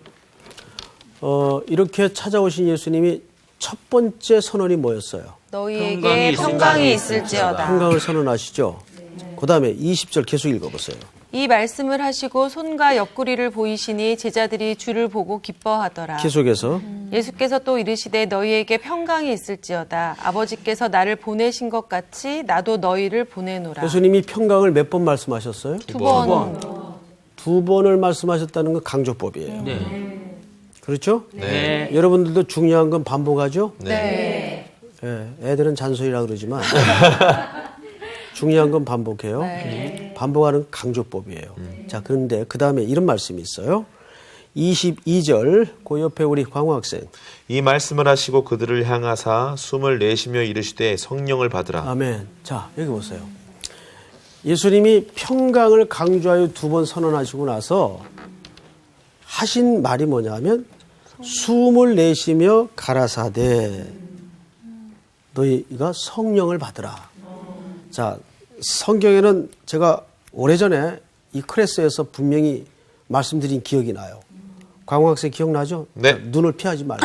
Speaker 5: 이렇게 찾아오신 예수님이 첫 번째 선언이 뭐였어요?
Speaker 3: 너희에게 평강이 있을지어다.
Speaker 5: 평강을 선언하시죠. 그 다음에 20절 계속 읽어보세요.
Speaker 3: 이 말씀을 하시고 손과 옆구리를 보이시니 제자들이 주를 보고 기뻐하더라.
Speaker 5: 계속해서
Speaker 3: 예수께서 또 이르시되 너희에게 평강이 있을지어다. 아버지께서 나를 보내신 것 같이 나도 너희를 보내노라.
Speaker 5: 예수님이 평강을 몇 번 말씀하셨어요?
Speaker 3: 두 번.
Speaker 5: 두 번을 말씀하셨다는 건 강조법이에요.
Speaker 1: 네.
Speaker 5: 그렇죠?
Speaker 1: 네.
Speaker 5: 여러분들도 중요한 건 반복하죠?
Speaker 3: 네.
Speaker 5: 예, 애들은 잔소리라 그러지만 중요한 건 반복해요. 반복하는 강조법이에요. 자, 그런데 그 다음에 이런 말씀이 있어요. 22절 그 옆에 우리 광호 학생.
Speaker 2: 이 말씀을 하시고 그들을 향하사 숨을 내쉬며 이르시되 성령을 받으라.
Speaker 5: 아멘. 자, 여기 보세요. 예수님이 평강을 강조하여 두 번 선언하시고 나서 하신 말이 뭐냐면 숨을 내쉬며 가라사대 너희가 성령을 받으라. 자, 성경에는 제가 오래전에 이 클래스에서 분명히 말씀드린 기억이 나요. 광호 학생 기억나죠?
Speaker 2: 네.
Speaker 5: 눈을 피하지 말고.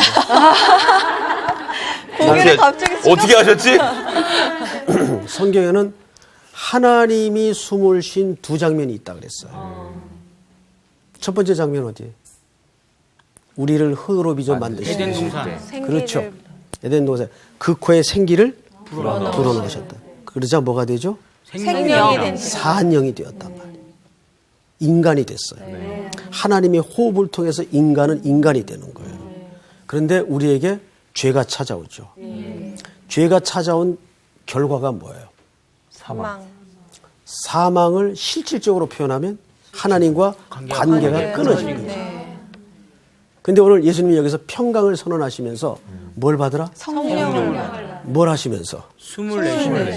Speaker 4: 고개를 갑자기
Speaker 2: 어떻게 하셨지?
Speaker 5: 성경에는 하나님이 숨을 쉰 두 장면이 있다 그랬어요. 첫 번째 장면 어디에? 우리를 흙으로 빚어 만드신
Speaker 1: 에덴 동산.
Speaker 5: 그렇죠. 에덴 동산. 그 코에 생기를 불어넣으셨다. 그러자 뭐가 되죠?
Speaker 3: 생명이 된
Speaker 5: 산영이 되었단 말이에요. 인간이 됐어요. 하나님의 호흡을 통해서 인간은 인간이 되는 거예요. 그런데 우리에게 죄가 찾아오죠. 죄가 찾아온 결과가 뭐예요?
Speaker 3: 사망.
Speaker 5: 사망을 실질적으로 표현하면 하나님과 관계가 끊어지는 거예요. 근데 오늘 예수님이 여기서 평강을 선언하시면서 뭘 받으라?
Speaker 3: 성령을 받으라.
Speaker 5: 뭘 하시면서?
Speaker 1: 숨을 내쉬면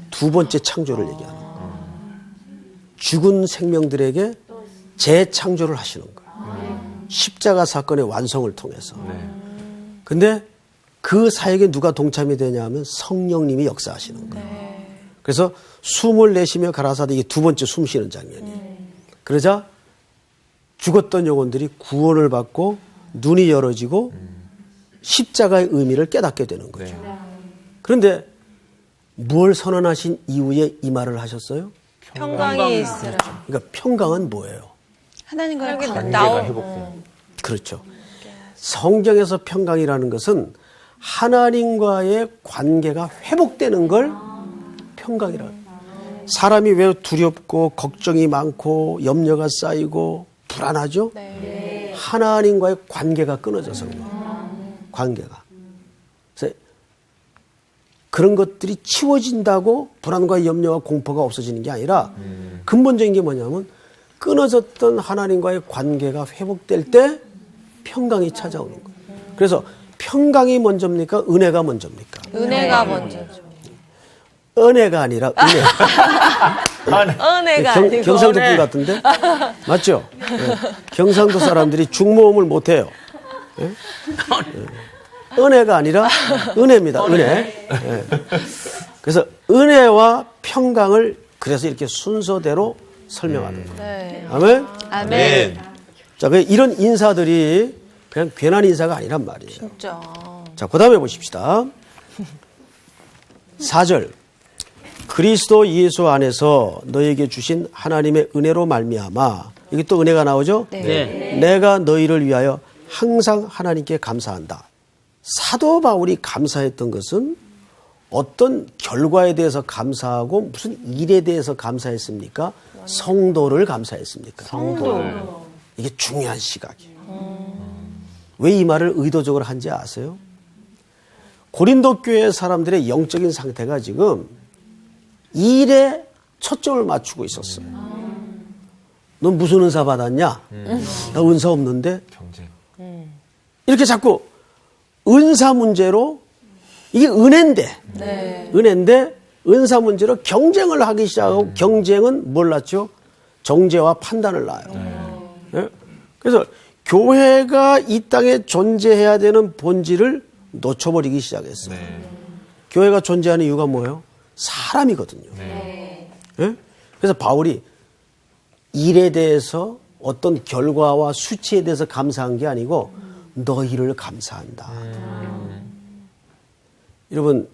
Speaker 5: 두 번째 창조를 얘기하는 거예요. 죽은 생명들에게 재창조를 하시는 거예요. 십자가 사건의 완성을 통해서. 근데 그 사역에 누가 동참이 되냐 하면 성령님이 역사하시는 거예요. 그래서 숨을 내쉬며 가라사대 이게 두 번째 숨 쉬는 장면이에요. 그러자 죽었던 영혼들이 구원을 받고 눈이 열어지고 십자가의 의미를 깨닫게 되는 거죠. 그런데 뭘 선언하신 이후에 이 말을 하셨어요?
Speaker 3: 평강이 있으라.
Speaker 5: 그러니까 평강은 뭐예요?
Speaker 4: 하나님과의
Speaker 2: 관계가 회복돼.
Speaker 5: 그렇죠. 성경에서 평강이라는 것은 하나님과의 관계가 회복되는 걸 평강이라고 해요. 사람이 왜 두렵고 걱정이 많고 염려가 쌓이고 불안하죠? 하나님과의 관계가 끊어져서 그래요. 관계가. 그래서 그런 것들이 치워진다고 불안과 염려와 공포가 없어지는 게 아니라 근본적인 게 뭐냐면 끊어졌던 하나님과의 관계가 회복될 때 평강이 찾아오는 거예요. 그래서 평강이 먼저입니까? 은혜가 먼저입니까?
Speaker 3: 은혜가 먼저죠.
Speaker 5: 은혜가 아니라 은혜.
Speaker 3: 은혜가 아니고
Speaker 5: 경상도 분 같은데? 맞죠? 네. 경상도 사람들이 중모음을 못해요. 네? 네. 은혜가 아니라 은혜입니다. 은혜. 네. 그래서 은혜와 평강을 그래서 이렇게 순서대로 설명하는 거예요.
Speaker 3: 네.
Speaker 5: 아멘?
Speaker 3: 아멘.
Speaker 5: 자, 이런 인사들이 그냥 괜한 인사가 아니란 말이에요.
Speaker 3: 진짜.
Speaker 5: 자, 그 다음에 보십시다. 4절. 그리스도 예수 안에서 너에게 주신 하나님의 은혜로 말미암아. 이게 또 은혜가 나오죠?
Speaker 1: 네.
Speaker 5: 내가 너희를 위하여 항상 하나님께 감사한다. 사도 바울이 감사했던 것은 어떤 결과에 대해서 감사하고 무슨 일에 대해서 감사했습니까? 성도를 감사했습니까?
Speaker 3: 성도를.
Speaker 5: 이게 중요한 시각이에요. 왜 이 말을 의도적으로 한지 아세요? 고린도 교회 사람들의 영적인 상태가 지금 일에 초점을 맞추고 있었어요. 넌 무슨 은사 받았냐? 나 은사 없는데?
Speaker 2: 경쟁.
Speaker 5: 이렇게 자꾸 은사 문제로 이게 은혜인데
Speaker 3: 네.
Speaker 5: 은혜인데 은사 문제로 경쟁을 하기 시작하고 경쟁은 뭘 낳죠? 정죄와 판단을 낳아요. 네? 그래서 교회가 이 땅에 존재해야 되는 본질을 놓쳐버리기 시작했어요. 교회가 존재하는 이유가 뭐예요? 사람이거든요. 네? 그래서 바울이 일에 대해서 어떤 결과와 수치에 대해서 감사한 게 아니고 너희를 감사한다. 여러분,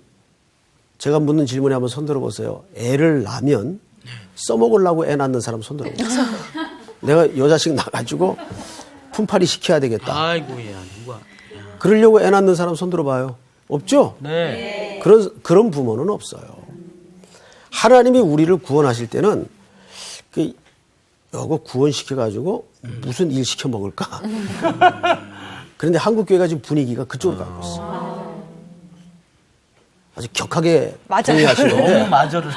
Speaker 5: 제가 묻는 질문에 한번 손들어 보세요. 애를 낳으면 써먹으려고 애 낳는 사람 손들어 보세요. 내가 여자식 낳아가지고 품팔이 시켜야 되겠다.
Speaker 1: 아이고야, 누가.
Speaker 5: 그러려고 애 낳는 사람 손들어 봐요. 없죠?
Speaker 1: 네.
Speaker 5: 그런 부모는 없어요. 하나님이 우리를 구원하실 때는 이거 구원시켜가지고 무슨 일 시켜 먹을까? 그런데 한국교회가 지금 분위기가 그쪽으로 가고 있어요. 아주 격하게
Speaker 3: 맞아요.
Speaker 5: 동의하시는데
Speaker 1: 너무 마저를.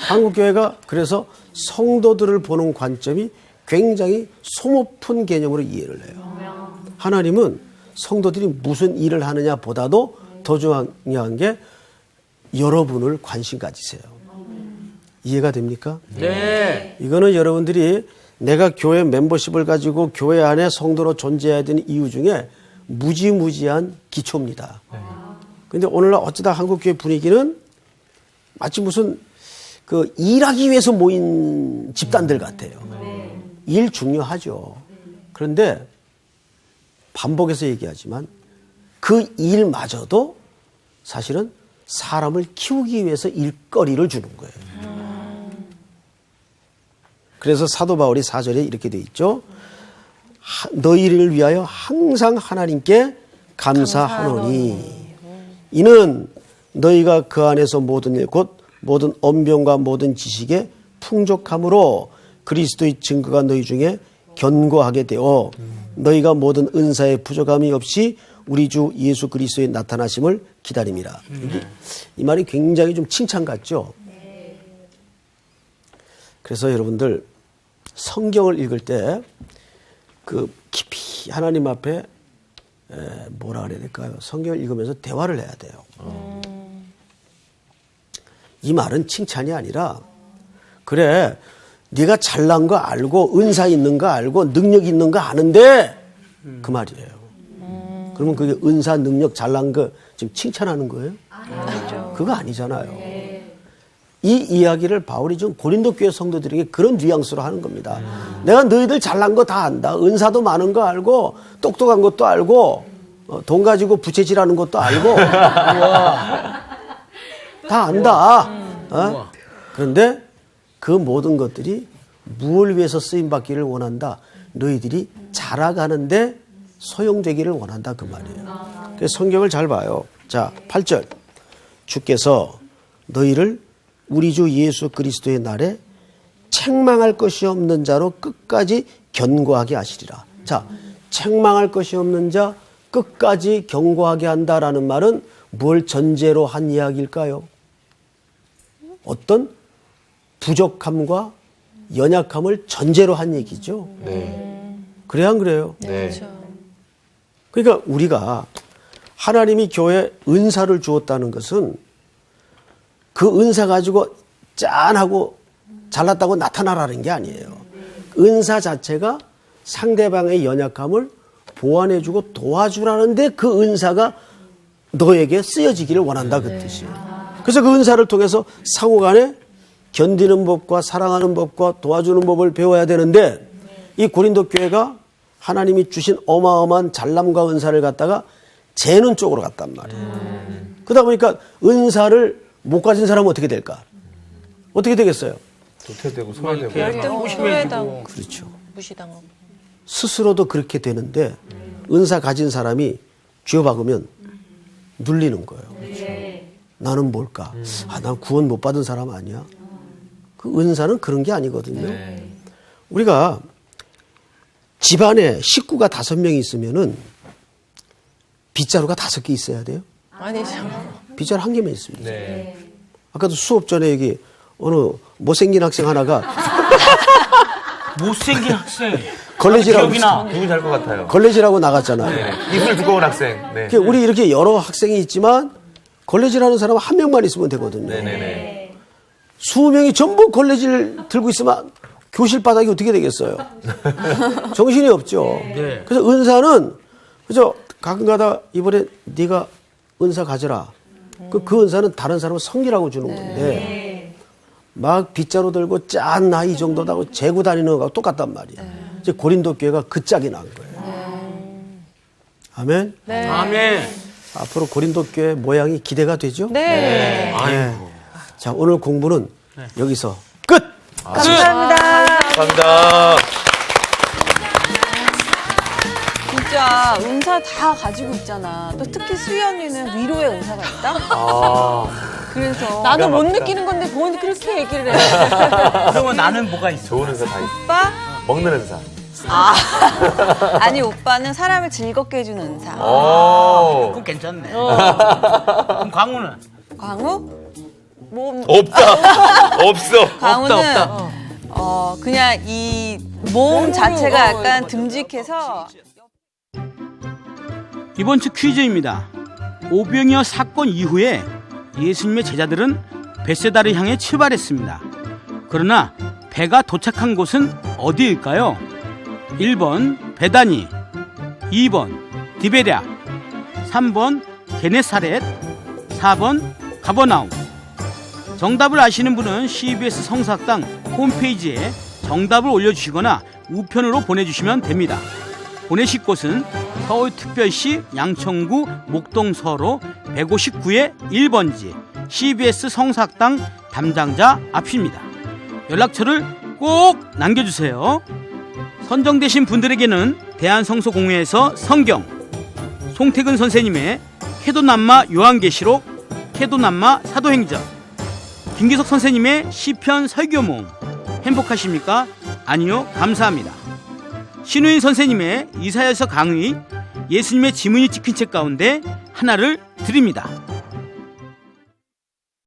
Speaker 5: 한국교회가 그래서 성도들을 보는 관점이 굉장히 소모품 개념으로 이해를 해요. 하나님은 성도들이 무슨 일을 하느냐 보다도 더 중요한 게 여러분을 관심 가지세요. 이해가 됩니까?
Speaker 1: 네.
Speaker 5: 이거는 여러분들이 내가 교회 멤버십을 가지고 교회 안에 성도로 존재해야 되는 이유 중에 무지무지한 기초입니다. 그런데 오늘날 어쩌다 한국교회 분위기는 마치 무슨 일하기 위해서 모인 집단들 같아요. 일 중요하죠. 그런데 반복해서 얘기하지만 그 일마저도 사실은 사람을 키우기 위해서 일거리를 주는 거예요. 그래서 사도 바울이 4절에 이렇게 돼 있죠. 너희를 위하여 항상 하나님께 감사하노니 이는 너희가 그 안에서 모든 일 곧 모든 언변과 모든 지식에 풍족함으로 그리스도의 증거가 너희 중에 견고하게 되어 너희가 모든 은사의 부족함이 없이 우리 주 예수 그리스도의 나타나심을 기다림이라. 이 말이 굉장히 좀 칭찬 같죠? 그래서 여러분들 성경을 읽을 때 깊이 하나님 앞에 뭐라 그래야 될까요? 성경을 읽으면서 대화를 해야 돼요. 이 말은 칭찬이 아니라 그래 네가 잘난 거 알고 은사 있는 거 알고 능력 있는 거 아는데 그 말이에요. 그러면 그게 은사 능력 잘난 거 지금 칭찬하는 거예요?
Speaker 3: 아니죠.
Speaker 5: 그거 아니잖아요. 이 이야기를 바울이 좀 고린도 교회 성도들에게 그런 뉘앙스로 하는 겁니다. 내가 너희들 잘난 거 다 안다. 은사도 많은 거 알고 똑똑한 것도 알고 돈 가지고 부채질하는 것도 알고 다 안다. 그런데 그 모든 것들이 무엇을 위해서 쓰임받기를 원한다. 너희들이 자라가는데 소용되기를 원한다. 그 말이에요. 그래서 성경을 잘 봐요. 자, 8절. 주께서 너희를 우리 주 예수 그리스도의 날에 책망할 것이 없는 자로 끝까지 견고하게 하시리라. 자, 책망할 것이 없는 자 끝까지 견고하게 한다라는 말은 뭘 전제로 한 이야기일까요? 어떤 부족함과 연약함을 전제로 한 얘기죠.
Speaker 2: 네.
Speaker 5: 그래야 안 그래요?
Speaker 2: 네.
Speaker 3: 그렇죠.
Speaker 5: 그러니까 우리가 하나님이 교회에 은사를 주었다는 것은 그 은사 가지고 짠하고 잘났다고 나타나라는 게 아니에요. 은사 자체가 상대방의 연약함을 보완해주고 도와주라는데 그 은사가 너에게 쓰여지기를 원한다 그 뜻이에요. 그래서 그 은사를 통해서 상호간에 견디는 법과 사랑하는 법과 도와주는 법을 배워야 되는데 이 고린도 교회가 하나님이 주신 어마어마한 잘남과 은사를 갖다가 재는 쪽으로 갔단 말이에요. 그러다 보니까 은사를 못 가진 사람은 어떻게 될까? 어떻게 되겠어요?
Speaker 2: 도태되고 소외되고.
Speaker 3: 열등 소외당
Speaker 5: 그렇죠.
Speaker 3: 무시당하고.
Speaker 5: 스스로도 그렇게 되는데 은사 가진 사람이 쥐어박으면 눌리는 거예요. 나는 뭘까? 난 구원 못 받은 사람 아니야? 그 은사는 그런 게 아니거든요. 우리가 집안에 식구가 5명이 있으면은 빗자루가 5개 있어야 돼요?
Speaker 3: 아니죠.
Speaker 5: 빗자루 1개만 있습니다.
Speaker 2: 네.
Speaker 5: 아까도 수업 전에 여기 어느 못생긴 학생 하나가
Speaker 1: 못생긴 학생.
Speaker 5: 걸레질하고
Speaker 1: 기억이 나.
Speaker 2: 누군지 알 것 같아요.
Speaker 5: 걸레질하고 나갔잖아요.
Speaker 2: 네. 입술 두꺼운 학생. 네.
Speaker 5: 그러니까 우리 이렇게 여러 학생이 있지만 걸레질하는 사람은 1명만 있으면 되거든요.
Speaker 2: 네네네.
Speaker 5: 20명이 전부 걸레질 들고 있으면 교실 바닥이 어떻게 되겠어요? 정신이 없죠.
Speaker 1: 네.
Speaker 5: 그래서 은사는 그죠? 가끔가다 이번에 네가 은사 가져라. 그 은사는 다른 사람을 섬기라고 주는 건데 막 빗자루 들고 짠 나 이 정도다고 재고 다니는 거하고 똑같단 말이에요. 이제 고린도 교회가 그 짝이 난 거예요. 아멘.
Speaker 3: 네.
Speaker 1: 아멘.
Speaker 5: 앞으로 고린도 교회 모양이 기대가 되죠?
Speaker 3: 네.
Speaker 5: 네. 자, 오늘 공부는 여기서 끝!
Speaker 3: 감사합니다.
Speaker 2: 감사합니다.
Speaker 4: 진짜 은사 다 가지고 있잖아. 또 특히 수희 언니는 위로의 은사가 있다? 그래서
Speaker 3: 나도 못
Speaker 2: 막히다.
Speaker 3: 느끼는 건데 뭔 그렇게 얘기를 해.
Speaker 1: 그러면 나는 뭐가 있어?
Speaker 2: 좋은 은사 다 있어.
Speaker 4: 오빠?
Speaker 2: 먹는 은사.
Speaker 4: 아니 오빠는 사람을 즐겁게 해주는 은사.
Speaker 1: 그건 괜찮네. 그럼 광우는?
Speaker 4: 광우? 뭐
Speaker 2: 없다. 없어.
Speaker 4: 광우는
Speaker 1: 없다.
Speaker 4: 그냥 이 몸 자체가 약간 듬직해서
Speaker 1: 이번 주 퀴즈입니다. 오병이어 사건 이후에 예수님의 제자들은 벳세다를 향해 출발했습니다. 그러나 배가 도착한 곳은 어디일까요? 1번 베다니, 2번 디베랴, 3번 게네사렛, 4번 가버나움. 정답을 아시는 분은 CBS 성사학당 홈페이지에 정답을 올려주시거나 우편으로 보내주시면 됩니다. 보내실 곳은 서울특별시 양천구 목동서로 159의 1번지 CBS 성사학당 담당자 앞입니다. 연락처를 꼭 남겨주세요. 선정되신 분들에게는 대한성서공회에서 성경, 송태근 선생님의 캐도남마 요한계시록, 캐도남마 사도행전, 김기석 선생님의 시편 설교몽. 행복하십니까? 아니요, 감사합니다. 신우인 선생님의 이사야서 강의, 예수님의 지문이 찍힌 책 가운데 하나를 드립니다.